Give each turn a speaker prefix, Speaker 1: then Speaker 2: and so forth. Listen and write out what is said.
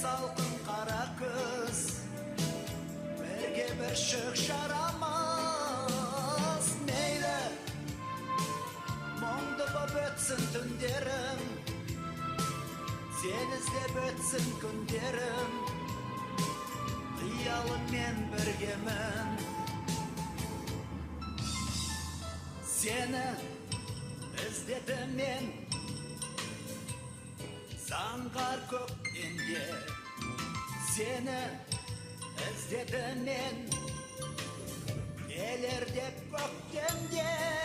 Speaker 1: салқын қара күз, бірге бір шөк жарамыз. Мейлі мұңды боп өтсін түндерім, сен іздеп өтсін күндерім, қиялыммен біргемін. Сені іздедім мен заңғар көктемде, сені іздедім мен келер деп көктемде.